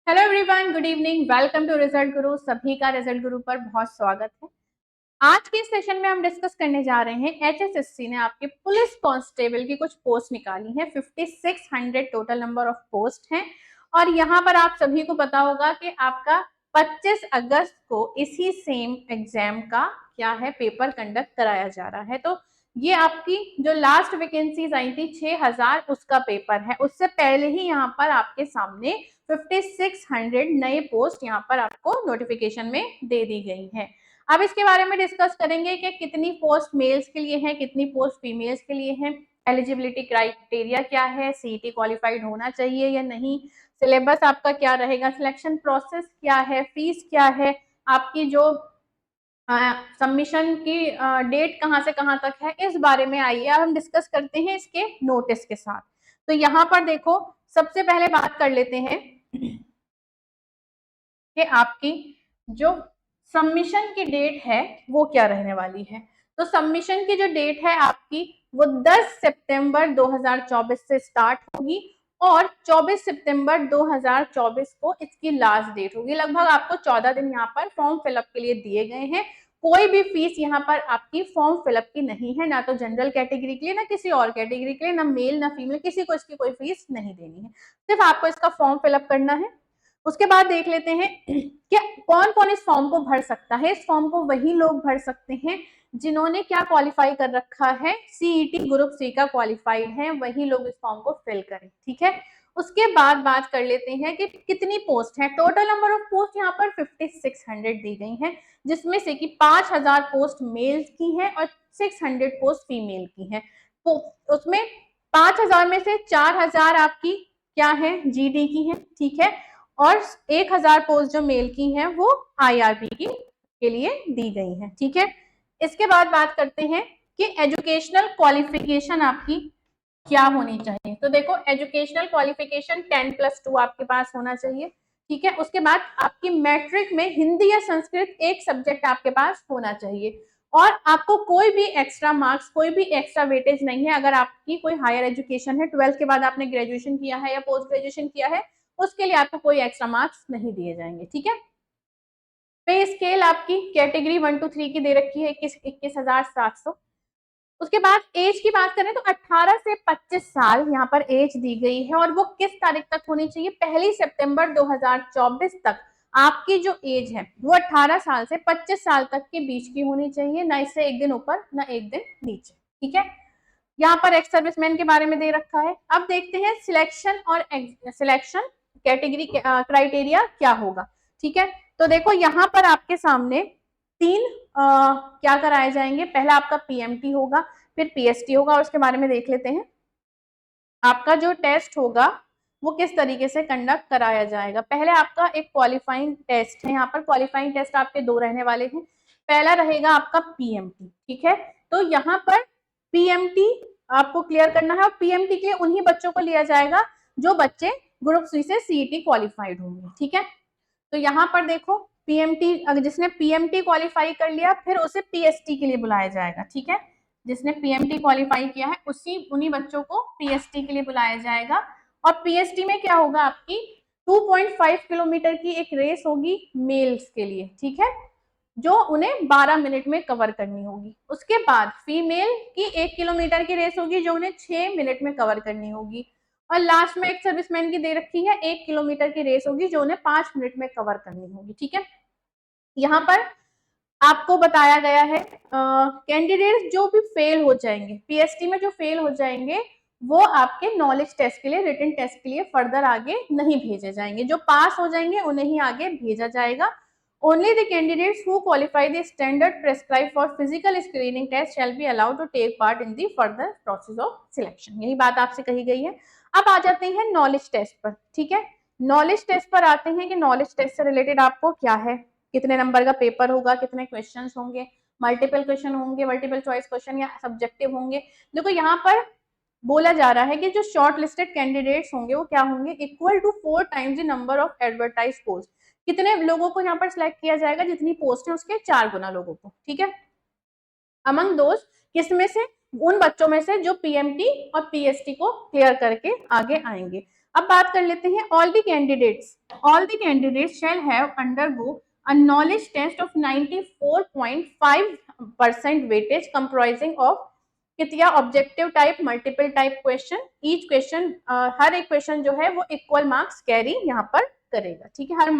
Hello everyone, good evening. Welcome to result Guru. सभी का result गुरु पर बहुत स्वागत है। आज के सेशन में हम डिस्कस करने जा रहे हैं एचएसएससी ने आपके पुलिस कांस्टेबल की कुछ पोस्ट निकाली है। 5600 टोटल नंबर ऑफ पोस्ट हैं और यहाँ पर आप सभी को पता होगा कि आपका 25 अगस्त को इसी सेम एग्जाम का क्या है पेपर कंडक्ट कराया जा रहा है। तो ये आपकी जो लास्ट वैकेंसीज आई थी 6000 उसका पेपर है। उससे पहले ही यहाँ पर आपके सामने 5600 नए पोस्ट यहाँ पर आपको नोटिफिकेशन में दे दी गई है। अब इसके बारे में डिस्कस करेंगे कि कितनी पोस्ट मेल्स के लिए है, कितनी पोस्ट फीमेल्स के लिए है, एलिजिबिलिटी क्राइटेरिया क्या है, सीईटी क्वालिफाइड होना चाहिए या नहीं, सिलेबस आपका क्या रहेगा, सिलेक्शन प्रोसेस क्या है, फीस क्या है, आपकी जो सबमिशन की डेट कहाँ से कहाँ तक है, इस बारे में आइए अब हम डिस्कस करते हैं इसके नोटिस के साथ। तो यहाँ पर देखो, सबसे पहले बात कर लेते हैं कि आपकी जो सबमिशन की डेट है वो क्या रहने वाली है। तो सबमिशन की जो डेट है आपकी वो 10 सितंबर 2024 से स्टार्ट होगी और 24 सितंबर 2024 को इसकी लास्ट डेट होगी। लगभग आपको 14 दिन यहाँ पर फॉर्म फिलअप के लिए दिए गए हैं। कोई भी फीस यहाँ पर आपकी फॉर्म फिलअप की नहीं है, ना तो जनरल कैटेगरी के लिए, ना किसी और कैटेगरी के लिए, ना मेल ना फीमेल, किसी को इसकी कोई फीस नहीं देनी है। सिर्फ आपको इसका फॉर्म फिलअप करना है। उसके बाद देख लेते हैं कि कौन कौन इस फॉर्म को भर सकता है। इस फॉर्म को वही लोग भर सकते हैं जिन्होंने क्या क्वालिफाई कर रखा है, सीईटी ग्रुप सी का क्वालिफाइड है, वही लोग इस फॉर्म को फिल करें। ठीक है, उसके बाद बात कर लेते हैं कि कितनी पोस्ट है। टोटल नंबर ऑफ पोस्ट यहाँ पर 5600 दी गई हैं, जिसमें से कि 5000 पोस्ट मेल्स की है और 600 पोस्ट फीमेल की है। तो उसमें 5000 में से 4000 आपकी क्या है, जीडी की है। ठीक है, और 1000 पोस्ट जो मेल की हैं वो आईआरबी की के लिए दी गई हैं। ठीक है, इसके बाद बात करते हैं कि एजुकेशनल क्वालिफिकेशन आपकी क्या होनी चाहिए। तो देखो, एजुकेशनल क्वालिफिकेशन 10+2 आपके पास होना चाहिए। ठीक है, उसके बाद आपकी मैट्रिक में हिंदी या संस्कृत एक सब्जेक्ट आपके पास होना चाहिए और आपको कोई भी एक्स्ट्रा मार्क्स, कोई भी एक्स्ट्रा वेटेज नहीं है। अगर आपकी कोई हायर एजुकेशन है, 12th के बाद आपने ग्रेजुएशन किया है या पोस्ट ग्रेजुएशन किया है, उसके लिए आपको कोई एक्स्ट्रा मार्क्स नहीं दिए जाएंगे। ठीक है, पे स्केल आपकी कैटेगरी 1 to 3 की दे रखी है 21,700। उसके बाद एज की बात करें तो 18 से 25 साल यहाँ पर एज दी गई है और वो किस तारीख तक होनी चाहिए, 1 सितंबर 2024 तक आपकी जो एज है वो 18 साल से 25 साल तक के बीच की होनी चाहिए, ना इससे एक दिन ऊपर ना एक दिन नीचे। ठीक है, यहाँ पर एक्स सर्विसमैन के बारे में दे रखा है। अब देखते हैं सिलेक्शन और सिलेक्शन कैटेगरी क्राइटेरिया क्या होगा। ठीक है, तो देखो यहाँ पर आपके सामने तीन क्या कराए जाएंगे। पहला आपका पीएमटी होगा, फिर पीएसटी होगा और उसके बारे में देख लेते हैं। आपका जो टेस्ट होगा वो किस तरीके से कंडक्ट कराया जाएगा। पहले आपका एक क्वालिफाइंग टेस्ट है। यहाँ पर क्वालिफाइंग टेस्ट आपके दो रहने वाले हैं। पहला रहेगा आपका पीएमटी। ठीक है, तो यहाँ पर पीएमटी आपको क्लियर करना है और पीएमटी के लिए उन्हीं बच्चों को लिया जाएगा जो बच्चे ग्रुप सी से सीईटी क्वालिफाइड होंगे। ठीक है, तो यहाँ पर देखो, पीएमटी जिसने पीएमटी क्वालिफाई कर लिया फिर उसे पीएसटी के लिए बुलाया जाएगा। ठीक है, जिसने पीएमटी क्वालिफाई किया है उन्हीं बच्चों को पीएसटी के लिए बुलाया जाएगा। और पीएसटी में क्या होगा, आपकी 2.5 किलोमीटर की एक रेस होगी मेल्स के लिए। ठीक है, जो उन्हें 12 मिनट में कवर करनी होगी। उसके बाद फीमेल की 1 किलोमीटर की रेस होगी जो उन्हें 6 मिनट में कवर करनी होगी। और लास्ट में एक सर्विसमैन की दे रखी है, 1 किलोमीटर की रेस होगी जो उन्हें 5 मिनट में कवर करनी होगी। ठीक है, यहाँ पर आपको बताया गया है कैंडिडेट जो भी फेल हो जाएंगे, पीएसटी में जो फेल हो जाएंगे वो आपके नॉलेज टेस्ट के लिए, रिटन टेस्ट के लिए फर्दर आगे नहीं भेजे जाएंगे। जो पास हो जाएंगे उन्हें ही आगे भेजा जाएगा। Only the candidates who qualify the standard prescribe for physical screening test shall be allowed to take part in the further process of selection. यही बात आपसे कही गई है। अब आ जाते हैं नॉलेज टेस्ट पर। ठीक है, नॉलेज टेस्ट पर आते हैं कि नॉलेज टेस्ट से रिलेटेड आपको क्या है, कितने नंबर का पेपर होगा, कितने क्वेश्चंस होंगे, मल्टीपल क्वेश्चन होंगे, मल्टीपल चॉइस क्वेश्चन या सब्जेक्टिव होंगे। देखो यहाँ पर बोला जा रहा है कि जो शॉर्ट लिस्टेड कैंडिडेट्स होंगे वो क्या होंगे, equal to 4 times the number of advertise post. कितने लोगों को यहाँ पर सिलेक्ट किया जाएगा, जितनी पोस्ट है उसके 4 गुना लोगों को। ठीक है, अमंग दोस्त किस में से, उन बच्चों में से जो पीएमटी और पीएसटी को क्लियर करके आगे आएंगे। अब बात कर लेते हैं all the candidates shall have undergo a knowledge test of 94.5% weightage comprising of कितना objective type multiple type question, each question हर एक क्वेश्चन जो है वो इक्वल मार्क्स कैरी यहाँ पर करेगा, ठीक है, हर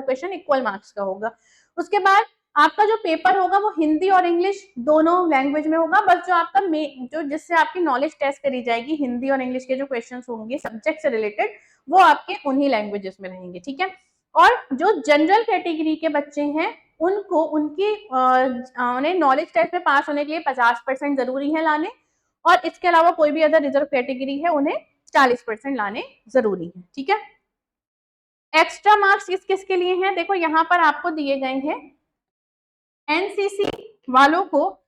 क्वेश्चन इक्वल मार्क्स का होगा। उसके बाद आपका जो पेपर होगा वो हिंदी और इंग्लिश दोनों लैंग्वेज में होगा, बस जो आपका जो जिससे आपकी नॉलेज टेस्ट करी जाएगी हिंदी और इंग्लिश के जो क्वेश्चन होंगे सब्जेक्ट से रिलेटेड वो आपके उन्हीं लैंग्वेजेस में रहेंगे, ठीक है। और जो जनरल कैटेगरी के बच्चे हैं उनको उन्हें नॉलेज टेस्ट में पास होने के लिए 50% जरूरी है लाने, और इसके अलावा कोई भी अदर रिजर्व कैटेगरी है उन्हें 40% लाने जरूरी है, ठीक है। एक्स्ट्रा मार्क्स किस किस के लिए हैं, देखो यहाँ पर आपको दिए गए हैं। एनसीसी वालों को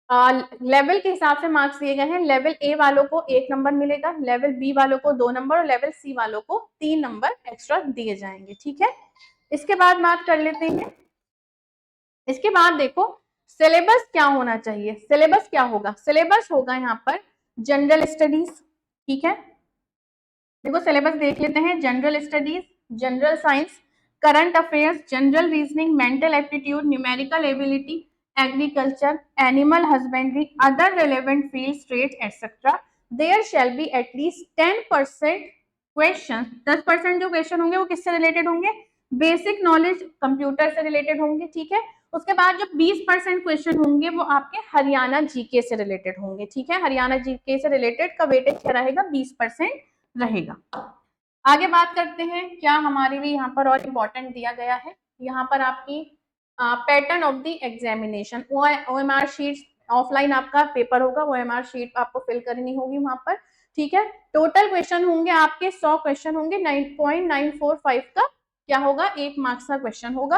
लेवल के हिसाब से मार्क्स दिए गए हैं। लेवल ए वालों को 1 नंबर मिलेगा, लेवल बी वालों को 2 नंबर और लेवल सी वालों को 3 नंबर एक्स्ट्रा दिए जाएंगे, ठीक है। इसके बाद बात कर लेते हैं, इसके बाद देखो सिलेबस क्या होना चाहिए। सिलेबस क्या होगा, सिलेबस होगा यहाँ पर जनरल स्टडीज, ठीक है। देखो सिलेबस देख लेते हैं, general studies, general science, current affairs, general reasoning, mental aptitude, numerical ability, agriculture, animal husbandry, other relevant fields, trades etcetera. There shall be at least 10% question, 10% जो क्वेश्चन होंगे वो किससे रिलेटेड होंगे, बेसिक नॉलेज कंप्यूटर से related होंगे, ठीक है। उसके बाद जो 20% क्वेश्चन होंगे वो आपके हरियाणा जीके से रिलेटेड होंगे, ठीक है। हरियाणा जीके से रिलेटेड का वेटेज क्या रहेगा, 20% रहेगा। आगे बात करते हैं, क्या हमारे भी यहाँ पर और इम्पोर्टेंट दिया गया है, यहाँ पर आपकी pattern of the examination, OMR sheet, offline आपका पेपर होगा, OMR शीट आपको फिल करनी होगी वहां पर, ठीक है। टोटल क्वेश्चन होंगे आपके 100 क्वेश्चन होंगे, 9.945 का क्या होगा, 1 मार्क्स का क्वेश्चन होगा,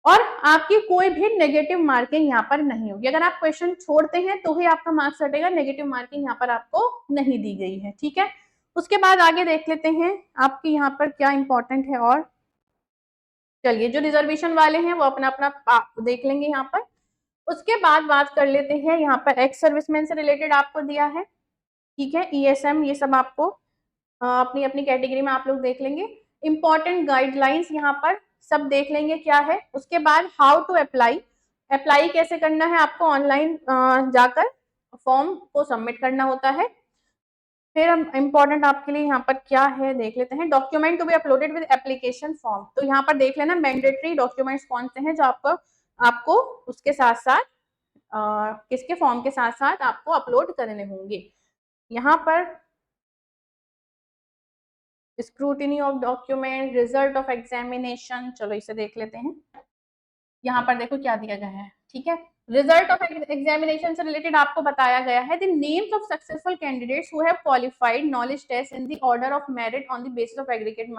और आपकी कोई भी नेगेटिव मार्किंग यहाँ पर नहीं होगी। अगर आप क्वेश्चन छोड़ते हैं तो ही आपका मार्क्स हटेगा, नेगेटिव मार्किंग यहाँ पर आपको नहीं दी गई है, ठीक है। उसके बाद आगे देख लेते हैं आपके यहाँ पर क्या इंपॉर्टेंट है, और चलिए जो रिजर्वेशन वाले हैं वो अपना अपना देख लेंगे यहाँ पर। उसके बाद बात कर लेते हैं, यहाँ पर एक्स सर्विसमैन से रिलेटेड आपको दिया है, ठीक है, ESM ये सब आपको अपनी अपनी कैटेगरी में आप लोग देख लेंगे। इंपॉर्टेंट गाइडलाइंस यहाँ पर सब देख लेंगे क्या है। उसके बाद हाउ टू अप्लाई, अप्लाई कैसे करना है, आपको ऑनलाइन जाकर फॉर्म को सबमिट करना होता है। फिर हम इम्पोर्टेंट आपके लिए यहाँ पर क्या है देख लेते हैं, document to be uploaded with application form. तो यहाँ पर देख लेना मैंडेटरी डॉक्यूमेंट्स कौन से हैं जो आपको उसके साथ साथ किसके फॉर्म के साथ साथ आपको अपलोड करने होंगे। यहाँ पर scrutiny of document, result of examination, चलो इसे देख लेते हैं। यहाँ पर देखो क्या दिया गया है, ठीक है। रिजल्ट ऑफ एग्जामिनेशन से रिलेटेड आपको बताया गया है, the names of successful candidates who have qualified knowledge test in the order of merit on the basis of aggregate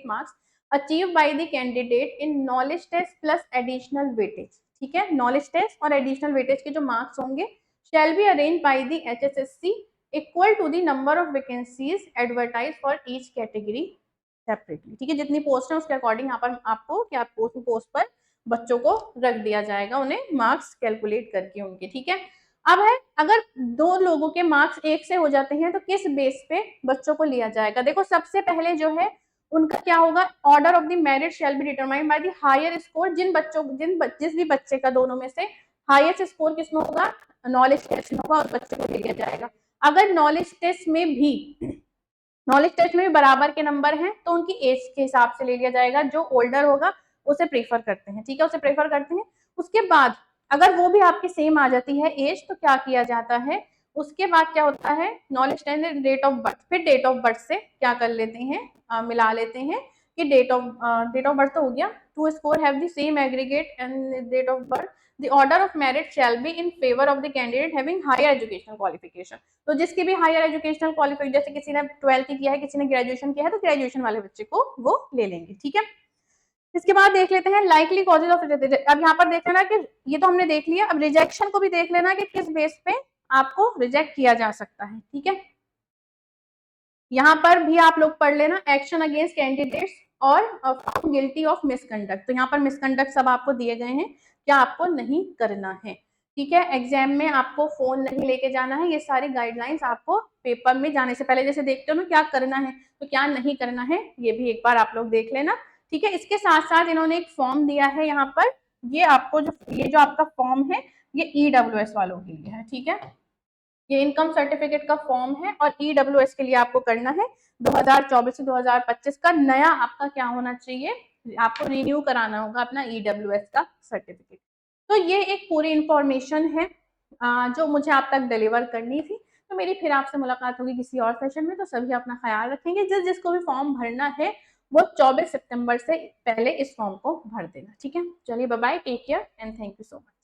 marks achieve by the candidate in knowledge test plus additional weightage, ठीक है। Knowledge test और additional weightage के जो marks होंगे shall be arrange by the HSSC equal to the number of vacancies advertise for each category separately, ठीक है। जितनी post है उसके अकॉर्डिंग यहाँ पर आपको क्या पोस्ट पर बच्चों को रख दिया जाएगा, उन्हें मार्क्स कैलकुलेट करके उनके, ठीक है। अब है अगर 2 लोगों के मार्क्स 1 से हो जाते हैं तो किस बेस पे बच्चों को लिया जाएगा। देखो सबसे पहले जो है उनका क्या होगा, order of the merit shall be determined by the higher score, जिस भी बच्चे का दोनों में से हाईएस्ट स्कोर किसमें होगा, नॉलेज टेस्ट में होगा, और बच्चे को लिया जाएगा। अगर नॉलेज टेस्ट में भी बराबर के नंबर हैं तो उनकी एज के हिसाब से ले लिया जाएगा, जो ओल्डर होगा उसे प्रेफर करते हैं, ठीक है, उसे प्रेफर करते हैं। उसके बाद अगर वो भी आपकी सेम आ जाती है एज तो क्या किया जाता है, उसके बाद क्या होता है, knowledge test date of birth, फिर डेट ऑफ बर्थ से क्या कर लेते हैं, मिला लेते हैं कि डेट ऑफ बर्थ तो हो गया, two score have the same aggregate and date of birth, the order of merit shall be in favor of the candidate having higher educational qualification। तो जिसकी भी हायर एजुकेशनल क्वालिफिकेशन, जैसे किसी ने 12th किया है, किसी ने ग्रेजुएशन किया है, तो ग्रेजुएशन वाले बच्चे को वो ले लेंगे, ठीक है। इसके बाद देख लेते हैं लाइकली कॉजेज ऑफ रिजेक्शन। अब यहाँ पर देख लेना कि ये तो हमने देख लिया, अब रिजेक्शन को भी देख लेना कि किस बेस पे आपको रिजेक्ट किया जा सकता है, ठीक है। यहाँ पर भी आप लोग पढ़ लेना एक्शन अगेंस्ट कैंडिडेट्स और फाउंड गिल्टी ऑफ मिसकंडक्ट। तो यहाँ पर मिसकंडक्ट सब आपको दिए गए हैं, क्या आपको नहीं करना है। ठीक है। एग्जाम में आपको फोन नहीं लेके जाना है, ये सारी गाइडलाइंस आपको पेपर में जाने से पहले जैसे देखते हो ना क्या करना है तो क्या नहीं करना है, ये भी एक बार आप लोग देख लेना। ठीक है। इसके साथ साथ इन्होंने एक फॉर्म दिया है यहाँ पर, ये आपको ये जो आपका फॉर्म है ये ईडब्ल्यूएस वालों के लिए है। ठीक है। ये इनकम सर्टिफिकेट का फॉर्म है और ईडब्ल्यूएस के लिए आपको करना है 2024 से 2025 का नया आपका क्या होना चाहिए, आपको रिन्यू कराना होगा अपना ईडब्ल्यूएस का सर्टिफिकेट। तो ये एक पूरी इंफॉर्मेशन है जो मुझे आप तक डिलीवर करनी थी। तो मेरी फिर आपसे मुलाकात होगी किसी और सेशन में। तो सभी अपना ख्याल रखेंगे। जिसको भी फॉर्म भरना है वो 24 सितंबर से पहले इस फॉर्म को भर देना। ठीक है। चलिए bye bye, take care and thank you so much.